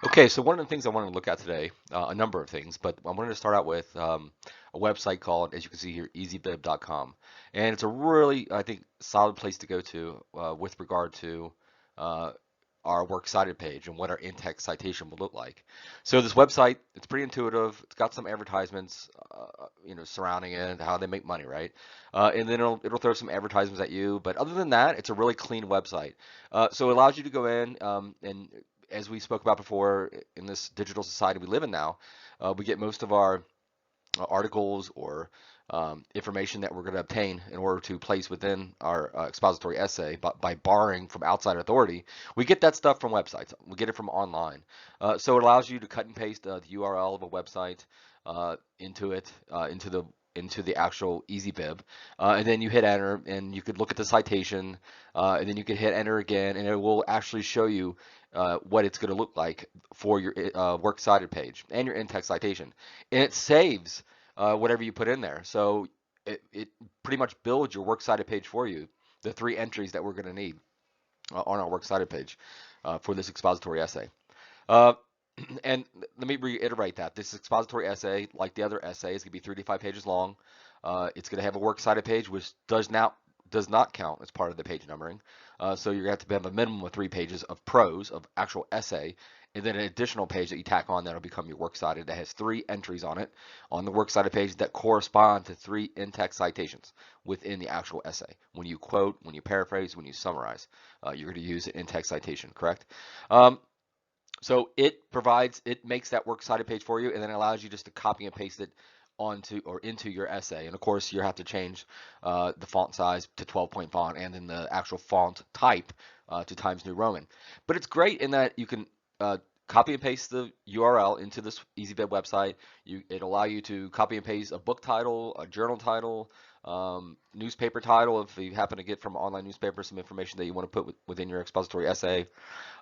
Okay, so one of the things I wanted to look at today, a number of things, but I wanted to start out with a website called, as you can see here, easybib.com. And it's a really, I think, solid place to go to with regard to uh, our works cited page and what our in-text citation would look like. So this website, it's pretty intuitive. It's got some advertisements, surrounding it, how they make money, right? And then it'll throw some advertisements at you. But other than that, it's a really clean website. So it allows you to go in and as we spoke about before, in this digital society we live in now, we get most of our articles or information that we're going to obtain in order to place within our expository essay by borrowing from outside authority. We get that stuff from websites. We get it from online. So it allows you to cut and paste the URL of a website into it, into the actual Easybib, and then you hit enter, and you could look at the citation, and then you could hit enter again, and it will actually show you what it's going to look like for your works cited page and your in-text citation, and it saves whatever you put in there. So it pretty much builds your works cited page for you, the three entries that we're going to need on our works cited page for this expository essay. Uh, and let me reiterate that this expository essay, like the other essays, is going to be 3 to 5 pages long. It's going to have a works cited page, which does not count as part of the page numbering. So you're going to have a minimum of 3 pages of prose, of actual essay, and then an additional page that you tack on that'll become your works cited that has 3 entries on it on the works cited page that correspond to 3 in-text citations within the actual essay. When you quote, when you paraphrase, when you summarize, you're going to use an in-text citation, correct? Um, so it makes that works cited page for you, and then allows you just to copy and paste it onto or into your essay. And of course, you have to change the font size to 12-point font, and then the actual font type to Times New Roman. But it's great in that you can copy and paste the URL into this Easybib website. It allow you to copy and paste a book title, a journal title, newspaper title, if you happen to get from online newspaper some information that you want to put within your expository essay,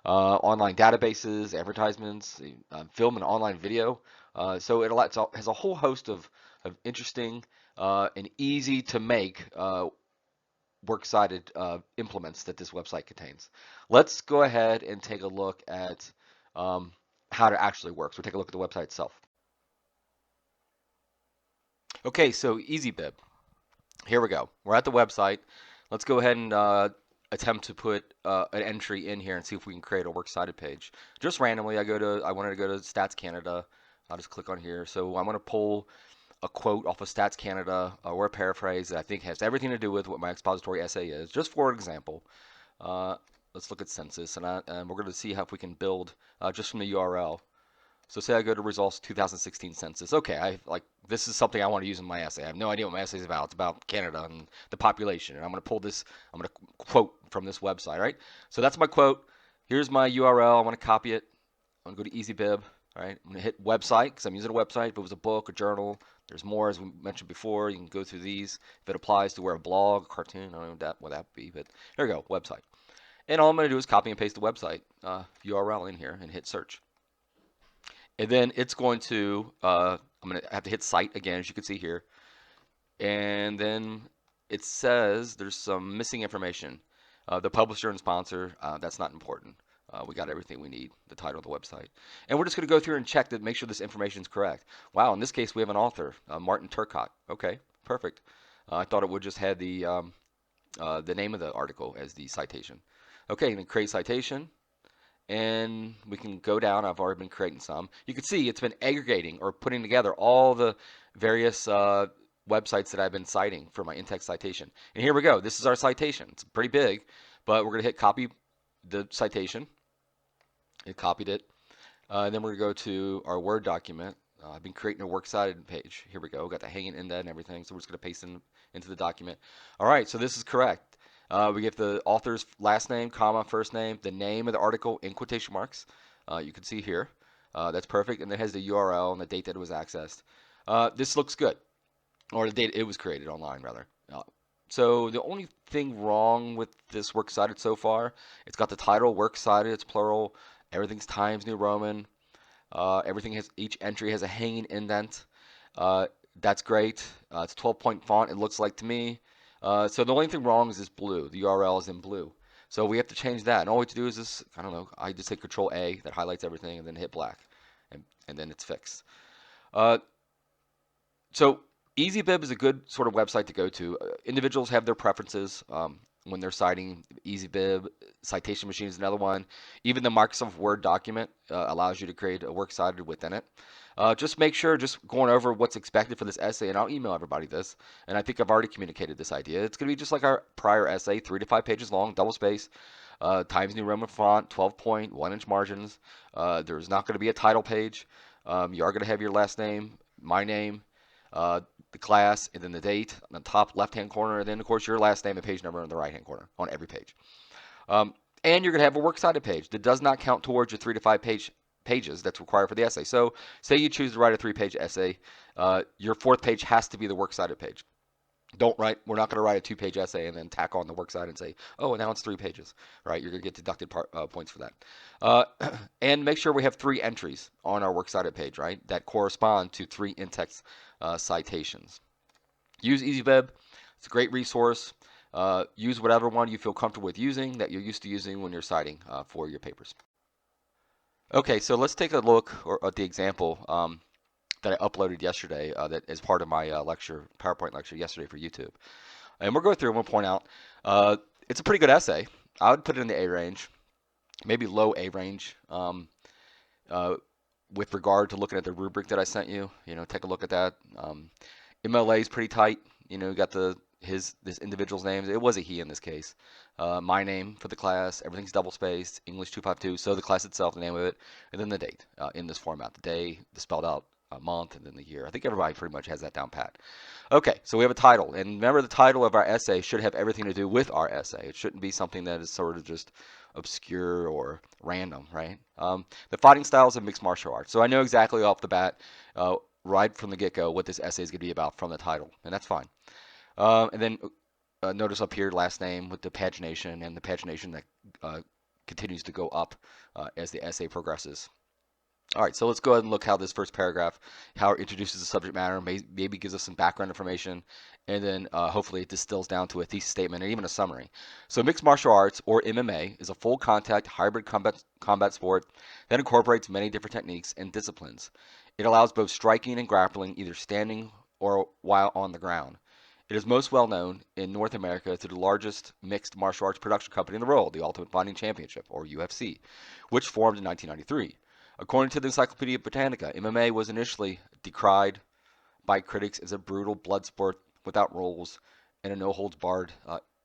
online databases, advertisements, film and online video. So has a whole host of interesting and easy to make works cited implements that this website contains. Let's go ahead and take a look at how it actually works. We'll take a look at the website itself. Okay, so Easybib. Here we go. We're at the website. Let's go ahead and attempt to put an entry in here and see if we can create a works cited page. Just randomly, I wanted to go to Stats Canada. I'll just click on here. So I'm going to pull a quote off of Stats Canada or a paraphrase that I think has everything to do with what my expository essay is. Just for example, uh, let's look at census, and we're going to see how if we can build just from the URL. So say I go to results 2016 census. Okay, this is something I want to use in my essay. I have no idea what my essay is about. It's about Canada and the population. And I'm going to pull this, I'm going to quote from this website, right? So that's my quote. Here's my URL. I want to copy it. I'm going to go to Easybib, right? I'm going to hit website because I'm using a website. If it was a book, a journal, there's more, as we mentioned before. You can go through these. If it applies to where a blog, a cartoon, I don't know what that would be, but there we go, website. And all I'm going to do is copy and paste the website URL in here and hit search. And then it's going to, I'm going to have to hit cite again, as you can see here. And then it says there's some missing information. The publisher and sponsor, that's not important. We got everything we need, the title of the website. And we're just going to go through and check to make sure this information is correct. Wow, in this case, we have an author, Martin Turcott. Okay, perfect. I thought it would just have the name of the article as the citation. Okay, and then create citation, and we can go down. I've already been creating some. You can see it's been aggregating or putting together all the various websites that I've been citing for my in-text citation. And here we go. This is our citation. It's pretty big, but we're going to hit copy the citation. It copied it. And then we're going to go to our Word document. I've been creating a works cited page. Here we go. Got the hanging indent and everything. So we're just going to paste into the document. All right, so this is correct. We get the author's last name, comma, first name, the name of the article in quotation marks. You can see here. That's perfect. And it has the URL and the date that it was accessed. This looks good, or the date it was created online, rather. So the only thing wrong with this works cited so far, it's got the title, works cited, it's plural. Everything's Times New Roman. Each entry has a hanging indent. That's great. It's a 12-point font, it looks like to me. So the only thing wrong is this blue. The URL is in blue. So we have to change that. And all we have to do is this, I don't know, I just hit Control A that highlights everything and then hit black. And then it's fixed. Uh, so Easybib is a good sort of website to go to. Individuals have their preferences when they're citing. Easybib, Citation Machine is another one. Even the Microsoft Word document allows you to create a works cited within it. Just make sure, just going over what's expected for this essay, and I'll email everybody this, and I think I've already communicated this idea. It's going to be just like our prior essay, 3 to 5 pages long, double space, Times New Roman font, 12-point, 1-inch margins. There's not going to be a title page. You are going to have your last name, my name, the class, and then the date on the top left-hand corner, and then, of course, your last name and page number on the right-hand corner on every page. And you're going to have a works cited page that does not count towards your 3 to 5 pages that's required for the essay. So say you choose to write a 3-page essay, your 4th page has to be the works cited page. We're not going to write a 2-page essay and then tack on the works cited and say, oh, now it's 3 pages, right? You're going to get deducted points for that. And make sure we have 3 entries on our works cited page, right? That correspond to 3 in-text citations. Use Easybib. It's a great resource. Use whatever one you feel comfortable with using that you're used to using when you're citing for your papers. Okay, so let's take a look at the example that I uploaded yesterday that is part of my PowerPoint lecture yesterday for YouTube. And we'll go through and we'll point out it's a pretty good essay. I would put it in the A range, maybe low A range with regard to looking at the rubric that I sent you. Take a look at that. MLA is pretty tight. You got this individual's name. It was a he in this case. My name for the class. Everything's double spaced. English 252. So the class itself, the name of it, and then the date in this format. The day, the spelled out month, and then the year. I think everybody pretty much has that down pat. Okay, so we have a title, and remember the title of our essay should have everything to do with our essay. It shouldn't be something that is sort of just obscure or random, right? The fighting styles of mixed martial arts. So I know exactly off the bat, right from the get-go, what this essay is going to be about from the title, and that's fine. And then notice up here last name with the pagination, and the pagination that continues to go up as the essay progresses. All right, so let's go ahead and look how this first paragraph, how it introduces the subject matter, maybe gives us some background information, and then hopefully it distills down to a thesis statement or even a summary. So mixed martial arts, or MMA, is a full contact hybrid combat sport that incorporates many different techniques and disciplines. It allows both striking and grappling, either standing or while on the ground. It is most well known in North America through the largest mixed martial arts production company in the world, the Ultimate Fighting Championship, or UFC, which formed in 1993. According to the Encyclopedia Britannica, MMA was initially decried by critics as a brutal blood sport without rules and a no-holds-barred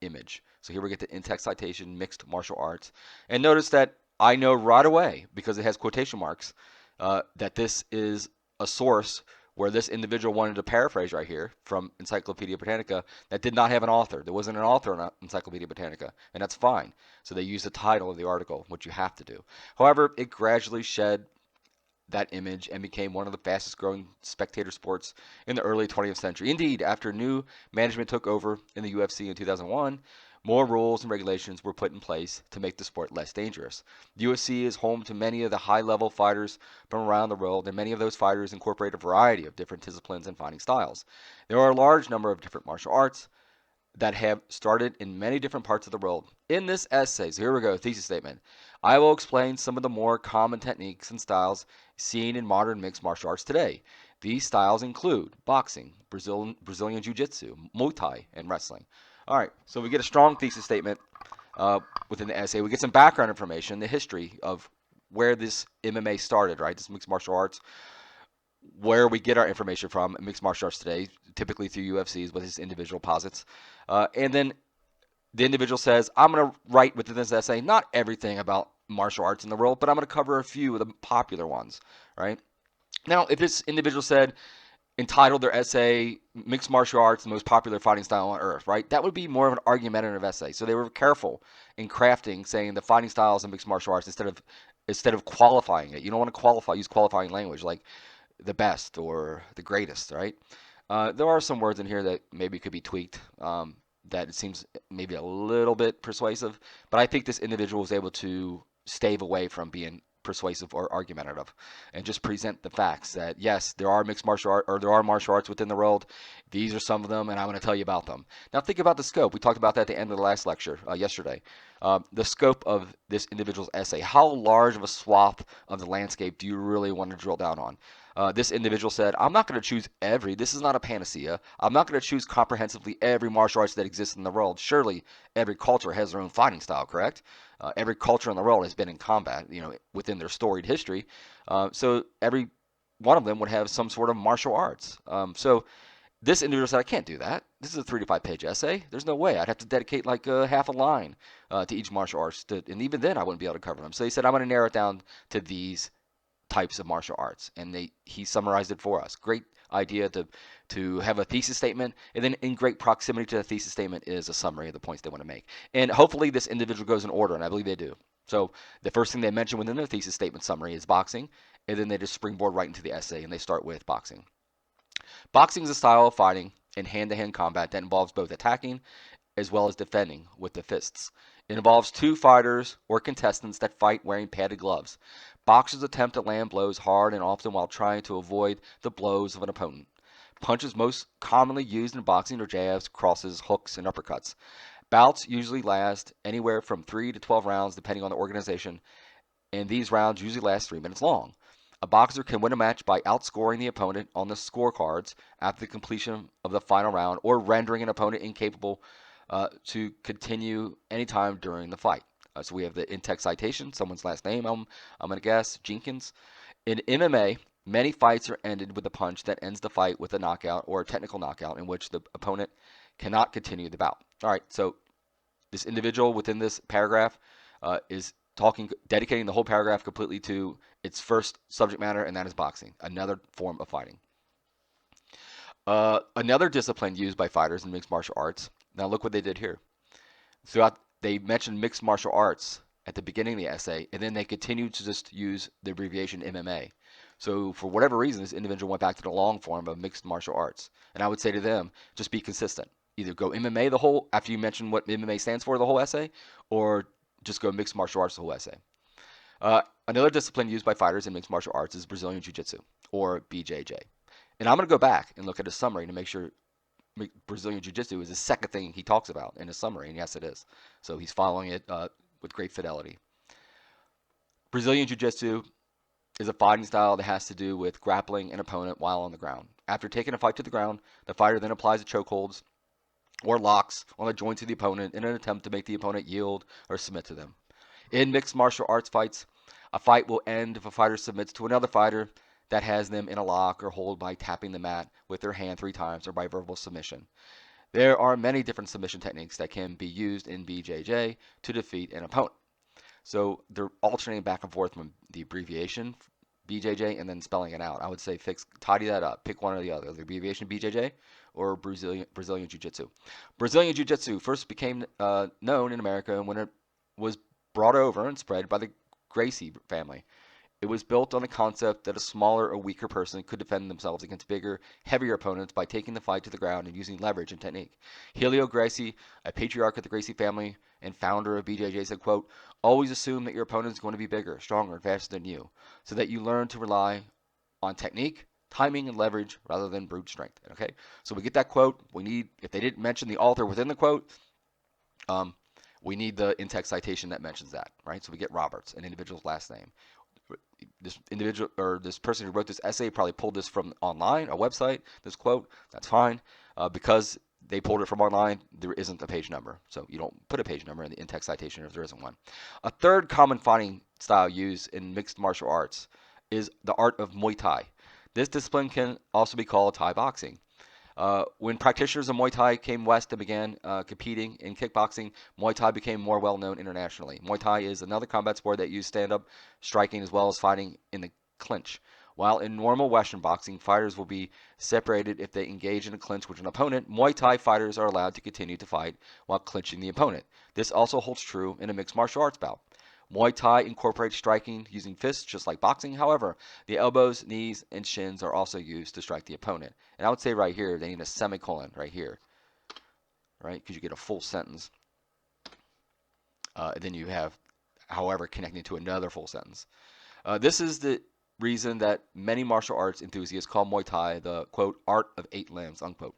image. So here we get the in-text citation, mixed martial arts. And notice that I know right away, because it has quotation marks, that this is a source where this individual wanted to paraphrase right here from Encyclopedia Britannica that did not have an author. There wasn't an author on Encyclopedia Britannica, and that's fine. So they used the title of the article, which you have to do. However, it gradually shed that image and became one of the fastest growing spectator sports in the early 20th century. Indeed, after new management took over in the UFC in 2001, more rules and regulations were put in place to make the sport less dangerous. The UFC is home to many of the high-level fighters from around the world, and many of those fighters incorporate a variety of different disciplines and fighting styles. There are a large number of different martial arts that have started in many different parts of the world. In this essay, so here we go, thesis statement, I will explain some of the more common techniques and styles seen in modern mixed martial arts today. These styles include boxing, Brazilian Jiu Jitsu, Muay Thai, and wrestling. All right, so we get a strong thesis statement within the essay. We get some background information, the history of where this MMA started, right? This mixed martial arts, where we get our information from, mixed martial arts today, typically through UFCs, what this individual posits. And then the individual says, I'm going to write within this essay not everything about martial arts in the world, but I'm going to cover a few of the popular ones, right? Now, if this individual said, entitled their essay, Mixed Martial Arts, the most popular fighting style on earth, right? That would be more of an argumentative essay. So they were careful in crafting, saying the fighting styles in mixed martial arts instead of qualifying it. You don't want to use qualifying language like the best or the greatest, right? There are some words in here that maybe could be tweaked, that it seems maybe a little bit persuasive, but I think this individual was able to stave away from being persuasive or argumentative and just present the facts that yes, there are martial arts within the world. These are some of them, and I'm going to tell you about them. Now think about the scope. We talked about that at the end of the last lecture yesterday. The scope of this individual's essay. How large of a swath of the landscape do you really want to drill down on? This individual said, I'm not going to choose this is not a panacea. I'm not going to choose comprehensively every martial arts that exists in the world. Surely every culture has their own fighting style, correct? Every culture in the world has been in combat, within their storied history. So every one of them would have some sort of martial arts. So this individual said, I can't do that. This is a 3 to 5 page essay. There's no way. I'd have to dedicate like half a line to each martial arts. And even then, I wouldn't be able to cover them. So he said, I'm going to narrow it down to these types of martial arts. And he summarized it for us. Great idea to have a thesis statement. And then in great proximity to the thesis statement is a summary of the points they want to make. And hopefully this individual goes in order, and I believe they do. So the first thing they mention within their thesis statement summary is boxing. And then they just springboard right into the essay, and they start with boxing. Boxing is a style of fighting in hand-to-hand combat that involves both attacking as well as defending with the fists. It involves two fighters or contestants that fight wearing padded gloves. Boxers attempt to land blows hard and often while trying to avoid the blows of an opponent. Punches most commonly used in boxing are jabs, crosses, hooks, and uppercuts. Bouts usually last anywhere from 3 to 12 rounds depending on the organization, and these rounds usually last 3 minutes long. A boxer can win a match by outscoring the opponent on the scorecards after the completion of the final round or rendering an opponent incapable to continue anytime during the fight. So we have the in-text citation, someone's last name, I'm going to guess, Jenkins. In MMA, many fights are ended with a punch that ends the fight with a knockout or a technical knockout in which the opponent cannot continue the bout. All right, so this individual within this paragraph is dedicating the whole paragraph completely to its first subject matter, and that is boxing, another form of fighting. Another discipline used by fighters in mixed martial arts. Now look what they did here. Throughout, they mentioned mixed martial arts at the beginning of the essay, and then they continued to just use the abbreviation MMA. So for whatever reason, this individual went back to the long form of mixed martial arts. And I would say to them, just be consistent. Either go MMA the whole, after you mention what MMA stands for, the whole essay, or just go mixed martial arts the whole essay. Another discipline used by fighters in mixed martial arts is Brazilian Jiu Jitsu, or BJJ. And I'm going to go back and look at his summary to make sure Brazilian Jiu Jitsu is the second thing he talks about in his summary, and yes, it is. So he's following it with great fidelity. Brazilian Jiu Jitsu is a fighting style that has to do with grappling an opponent while on the ground. After taking a fight to the ground, the fighter then applies the chokeholds or locks on the joints of the opponent in an attempt to make the opponent yield or submit to them. In mixed martial arts fights, a fight will end if a fighter submits to another fighter that has them in a lock or hold by tapping the mat with their hand 3 times or by verbal submission. There are many different submission techniques that can be used in BJJ to defeat an opponent. So they're alternating back and forth from the abbreviation BJJ and then spelling it out. I would say tidy that up. Pick one or the other, the abbreviation BJJ or Brazilian Jiu-Jitsu. Brazilian Jiu-Jitsu first became known in America when it was brought over and spread by the Gracie family. It was built on the concept that a smaller or weaker person could defend themselves against bigger, heavier opponents by taking the fight to the ground and using leverage and technique. Helio Gracie, a patriarch of the Gracie family and founder of BJJ, said, quote, always assume that your opponent is going to be bigger, stronger, and faster than you, so that you learn to rely on technique, timing, and leverage rather than brute strength. Okay, so we get that quote. We need, if they didn't mention the author within the quote, we need the in-text citation that mentions that, right? So we get Roberts, an individual's last name. This individual or this person who wrote this essay probably pulled this from online, a website, this quote. That's fine. Because they pulled it from online, there isn't a page number. So you don't put a page number in the in-text citation if there isn't one. A third common fighting style used in mixed martial arts is the art of Muay Thai. This discipline can also be called Thai boxing. When practitioners of Muay Thai came west and began competing in kickboxing, Muay Thai became more well known internationally. Muay Thai is another combat sport that uses stand-up striking as well as fighting in the clinch. While in normal Western boxing, fighters will be separated if they engage in a clinch with an opponent, Muay Thai fighters are allowed to continue to fight while clinching the opponent. This also holds true in a mixed martial arts bout. Muay Thai incorporates striking using fists just like boxing. However, the elbows, knees, and shins are also used to strike the opponent. And I would say right here, they need a semicolon right here, right? Because you get a full sentence. Then you have, however, connecting to another full sentence. This is the reason that many martial arts enthusiasts call Muay Thai the, quote, art of 8 limbs, unquote.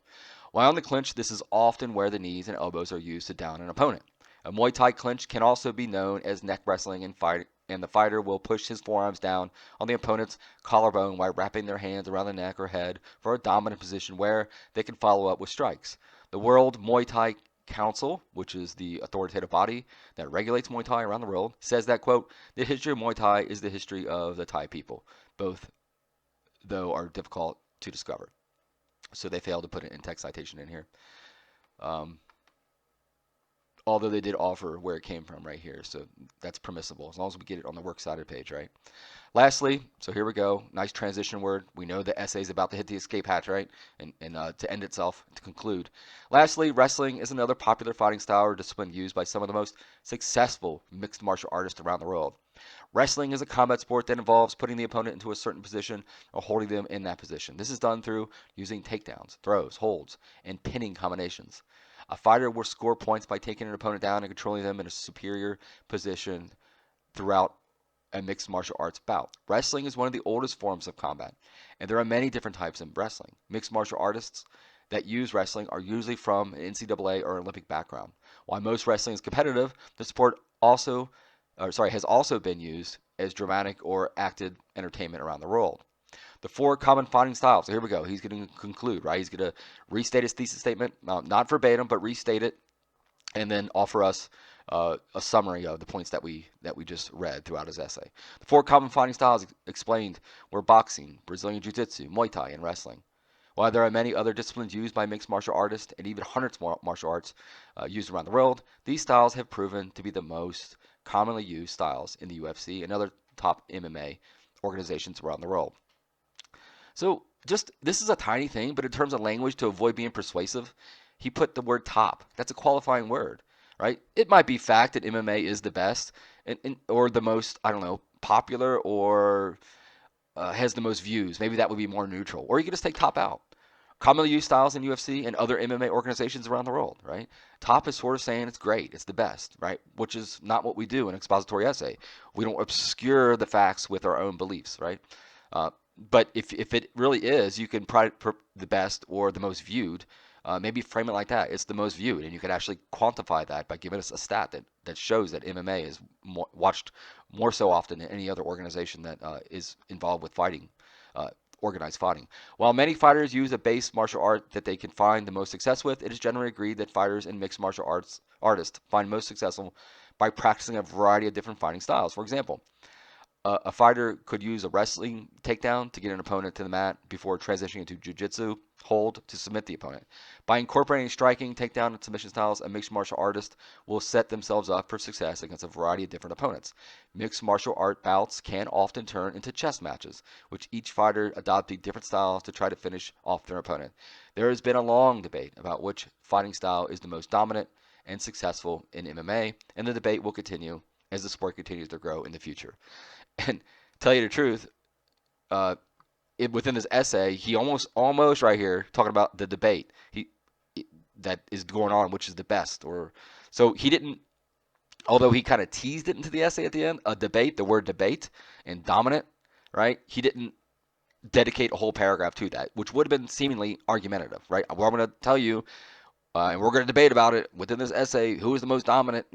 While on the clinch, this is often where the knees and elbows are used to down an opponent. A Muay Thai clinch can also be known as neck wrestling, and the fighter will push his forearms down on the opponent's collarbone while wrapping their hands around the neck or head for a dominant position where they can follow up with strikes. The World Muay Thai Council, which is the authoritative body that regulates Muay Thai around the world, says that, quote, the history of Muay Thai is the history of the Thai people. Both, though, are difficult to discover. So they failed to put an in-text citation in here. Um, although they did offer where it came from right here, so that's permissible as long as we get it on the works cited page, right? Lastly, so here we go, nice transition word. We know the essay is about to hit the escape hatch, right? And to end itself, to conclude. Lastly, wrestling is another popular fighting style or discipline used by some of the most successful mixed martial artists around the world. Wrestling is a combat sport that involves putting the opponent into a certain position or holding them in that position. This is done through using takedowns, throws, holds, and pinning combinations. A fighter will score points by taking an opponent down and controlling them in a superior position throughout a mixed martial arts bout. Wrestling is one of the oldest forms of combat, and there are many different types in wrestling. Mixed martial artists that use wrestling are usually from an NCAA or Olympic background. While most wrestling is competitive, the sport has also been used as dramatic or acted entertainment around the world. The four common fighting styles. So here we go. He's going to conclude, right? He's going to restate his thesis statement, not verbatim, but restate it, and then offer us a summary of the points that we just read throughout his essay. The four common fighting styles explained were boxing, Brazilian Jiu Jitsu, Muay Thai, and wrestling. While there are many other disciplines used by mixed martial artists and even hundreds more martial arts used around the world, these styles have proven to be the most commonly used styles in the UFC and other top MMA organizations around the world. So this is a tiny thing, but in terms of language, to avoid being persuasive, he put the word top. That's a qualifying word, right? It might be fact that MMA is the best or the most, I don't know, popular or has the most views. Maybe that would be more neutral. Or you could just take top out. Commonly used styles in UFC and other MMA organizations around the world, right? Top is sort of saying it's great, it's the best, right? Which is not what we do in expository essay. We don't obscure the facts with our own beliefs, right? But if it really is, you can the best or the most viewed, maybe frame it like that. It's the most viewed, and you can actually quantify that by giving us a stat that shows that MMA is watched more so often than any other organization that is involved with fighting, organized fighting. While many fighters use a base martial art that they can find the most success with, it is generally agreed that fighters and mixed martial artists find most successful by practicing a variety of different fighting styles. For example, a fighter could use a wrestling takedown to get an opponent to the mat before transitioning into jiu-jitsu hold to submit the opponent. By incorporating striking, takedown, and submission styles, a mixed martial artist will set themselves up for success against a variety of different opponents. Mixed martial art bouts can often turn into chess matches, which each fighter adopting different styles to try to finish off their opponent. There has been a long debate about which fighting style is the most dominant and successful in MMA, and the debate will continue as the sport continues to grow in the future. And tell you the truth, within this essay, he almost right here talking about the debate that is going on, which is the best. Or so he didn't, although he kind of teased it into the essay at the end, a debate, the word debate and dominant, right? He didn't dedicate a whole paragraph to that, which would have been seemingly argumentative, right? Well, I'm going to tell you, and we're going to debate about it within this essay, who is the most dominant,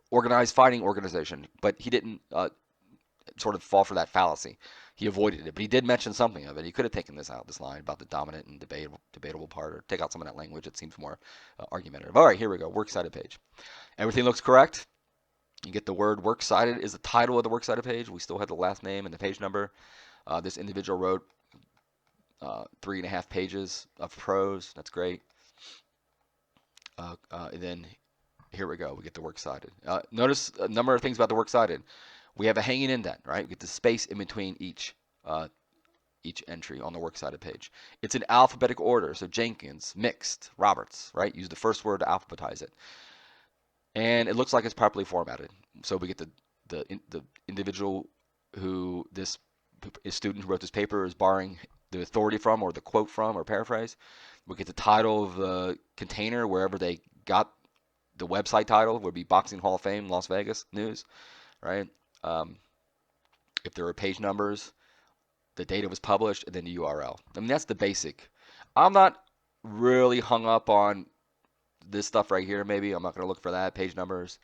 organized fighting organization. But he didn't sort of fall for that fallacy. He avoided it, but he did mention something of it. He could have taken this line about the dominant and debatable part, or take out some of that language. It seems more argumentative. All right, here we go. Works cited page. Everything looks correct. You get the word works cited is the title of the works cited page. We still have the last name and the page number. This individual wrote 3.5 pages of prose. That's great. And then here we go. We get the works cited. Notice a number of things about the works cited. We have a hanging indent, right? We get the space in between each entry on the works cited page. It's in alphabetic order, so Jenkins, Mixed, Roberts, right? Use the first word to alphabetize it. And it looks like it's properly formatted. So we get the individual who this student who wrote this paper is borrowing the authority from, or the quote from, or paraphrase. We get the title of the container, wherever they got the website title, would be Boxing Hall of Fame, Las Vegas News, right? If there are page numbers, the date it was published, and then the URL. I mean, that's the basic. I'm not really hung up on this stuff right here, maybe. I'm not going to look for that, page numbers.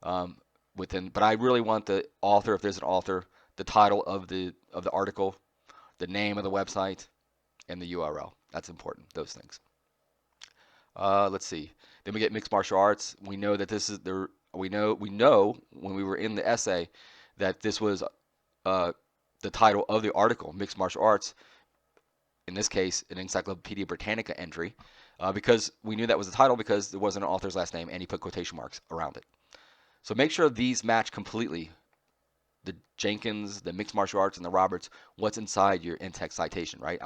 But I really want the author, if there's an author, the title of the article, the name of the website, and the URL. That's important, those things. Let's see. Then we get mixed martial arts. We know that this is the we know when we were in the essay that this was the title of the article, mixed martial arts. In this case, an Encyclopedia Britannica entry, because we knew that was the title because there wasn't an author's last name and he put quotation marks around it. So make sure these match completely. The Jenkins, the mixed martial arts, and the Roberts, what's inside your in-text citation, right?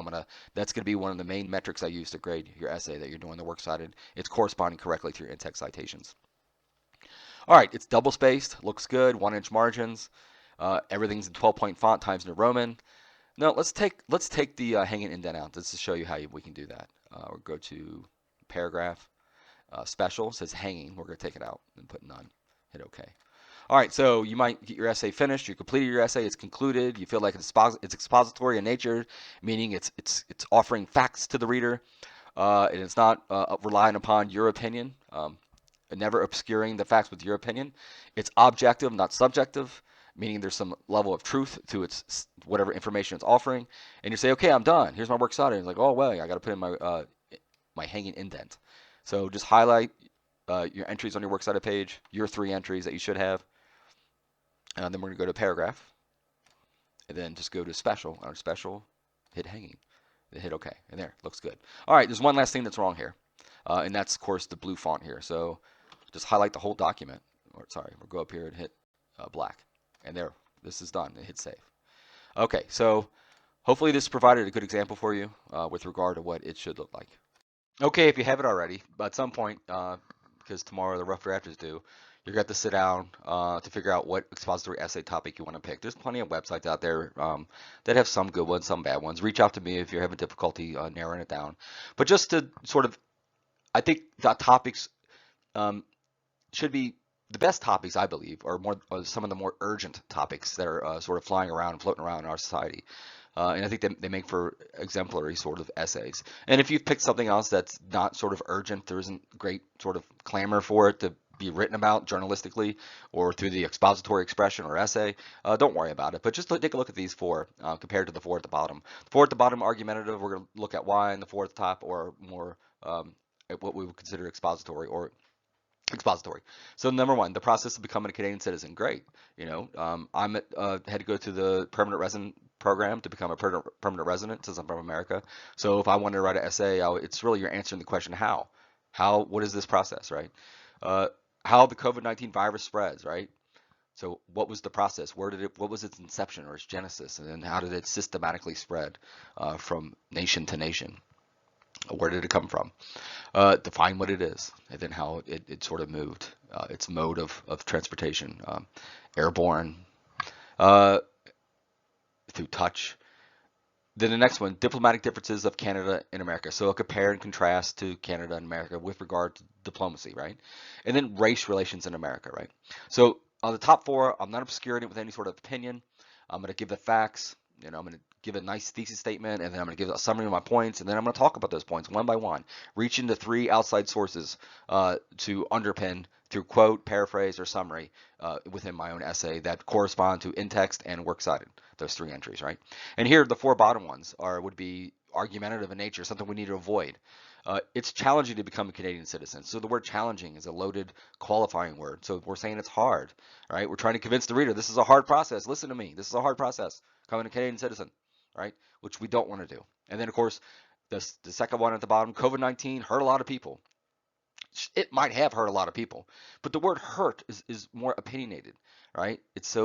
That's gonna be one of the main metrics I use to grade your essay that you're doing the works cited. It's corresponding correctly to your in-text citations. All right, it's double spaced, looks good, 1-inch margins. Everything's in 12-point font, Times New Roman. Now let's take the hanging indent out. Let's just show you how we can do that. We'll go to paragraph, special, says hanging. We're gonna take it out and put none. Hit OK. All right, so you might get your essay finished. You completed your essay. It's concluded. You feel like it's expository in nature, meaning it's offering facts to the reader, and it's not relying upon your opinion, and never obscuring the facts with your opinion. It's objective, not subjective, meaning there's some level of truth to its whatever information it's offering. And you say, okay, I'm done. Here's my works cited. And it's like, oh well, I got to put in my hanging indent. So just highlight your entries on your works cited page, your 3 entries that you should have. And then we're going to go to paragraph, and then just go to special. Under special, hit hanging, then hit OK, and there, looks good. All right, there's one last thing that's wrong here, and that's, of course, the blue font here. So just highlight the whole document. Or sorry, we'll go up here and hit black, and there, this is done. And hit save. Okay, so hopefully this provided a good example for you with regard to what it should look like. Okay, if you haven't already, but at some point, because tomorrow the rough draft is due, you're going to have to sit down to figure out what expository essay topic you want to pick. There's plenty of websites out there that have some good ones, some bad ones. Reach out to me if you're having difficulty narrowing it down. But just to sort of, I think the topics should be the best topics, I believe, are some of the more urgent topics that are sort of flying around and floating around in our society. And I think they make for exemplary sort of essays. And if you've picked something else that's not sort of urgent, there isn't great sort of clamor for it to be written about journalistically or through the expository expression or essay, don't worry about it. But just take a look at these 4 compared to the 4 at the bottom. The 4 at the bottom, argumentative, we're going to look at why, and the 4 at the top or more what we would consider expository or expository. So number 1, the process of becoming a Canadian citizen. Great. You know, had to go through the permanent resident program to become a permanent resident since I'm from America. So if I wanted to write an essay, it's really you're answering the question how. What is this process, right? How the COVID-19 virus spreads, right? So what was the process? What was its inception or its genesis? And then how did it systematically spread from nation to nation? Where did it come from? Define what it is, and then how it sort of moved, its mode of transportation, airborne, through touch. Then the next one, diplomatic differences of Canada and America. So a compare and contrast to Canada and America with regard to diplomacy, right? And then race relations in America, right? So on the top 4, I'm not obscuring it with any sort of opinion. I'm going to give the facts. You know, I'm going to give a nice thesis statement, and then I'm going to give a summary of my points, and then I'm going to talk about those points one by one, reach into 3 outside sources to underpin through quote, paraphrase, or summary within my own essay that correspond to in-text and works cited, those 3 entries, right? And here, the 4 bottom ones would be argumentative in nature, something we need to avoid. It's challenging to become a Canadian citizen. So the word challenging is a loaded qualifying word. So we're saying it's hard, right? We're trying to convince the reader, this is a hard process. Listen to me. This is a hard process, becoming a Canadian citizen, right? Which we don't want to do. And then, of course, the second one at the bottom, COVID-19 hurt a lot of people. It might have hurt a lot of people, but the word hurt is more opinionated, right? It's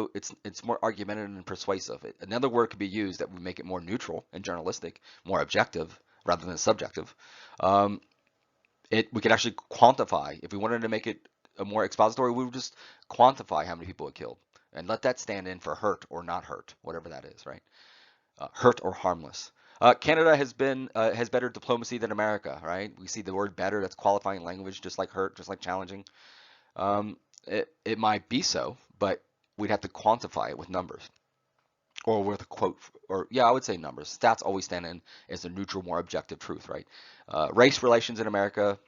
more argumentative and persuasive. Another word could be used that would make it more neutral and journalistic, more objective rather than subjective. We could actually quantify. If we wanted to make it a more expository, we would just quantify how many people it killed and let that stand in for hurt or not hurt, whatever that is, right? Hurt or harmless. Canada has better diplomacy than America, right? We see the word better, that's qualifying language, just like hurt, just like challenging. It might be so, but we'd have to quantify it with numbers or with a quote, or yeah, I would say numbers. Stats always stand in as a neutral, more objective truth, right? Race relations in America,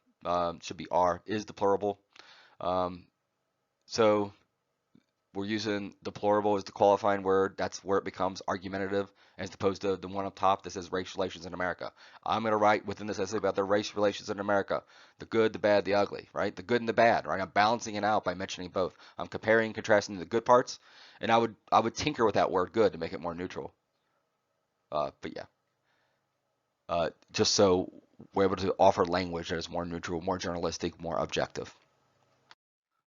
should be are, is deplorable. So we're using deplorable as the qualifying word. That's where it becomes argumentative, as opposed to the one up top that says race relations in America. I'm going to write within this essay about the race relations in America, the good, the bad, the ugly, right? The good and the bad, right? I'm balancing it out by mentioning both. I'm comparing and contrasting the good parts, and I would tinker with that word good to make it more neutral. But yeah, just so we're able to offer language that is more neutral, more journalistic, more objective.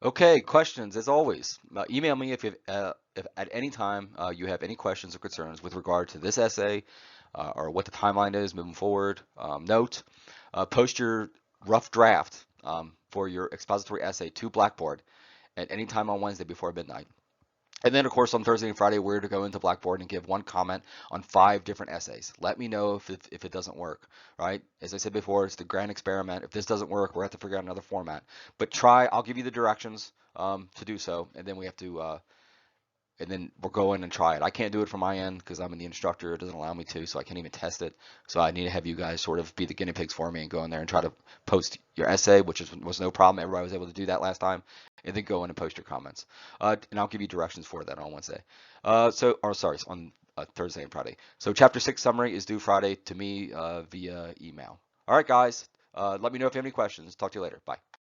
Okay, questions as always. Email me if at any time you have any questions or concerns with regard to this essay or what the timeline is moving forward. Note, post your rough draft for your expository essay to Blackboard at any time on Wednesday before midnight. And then, of course, on Thursday and Friday, we're to go into Blackboard and give one comment on 5 different essays. Let me know if it doesn't work, right? As I said before, it's the grand experiment. If this doesn't work, we'll have to figure out another format. But try, I'll give you the directions to do so, and then we have to, and then we'll go in and try it. I can't do it from my end because I'm the instructor. It doesn't allow me to, so I can't even test it. So I need to have you guys sort of be the guinea pigs for me and go in there and try to post your essay, which was no problem. Everybody was able to do that last time. And then go in and post your comments. And I'll give you directions for that on Wednesday. On Thursday and Friday. So Chapter 6 summary is due Friday to me via email. All right, guys. Let me know if you have any questions. Talk to you later. Bye.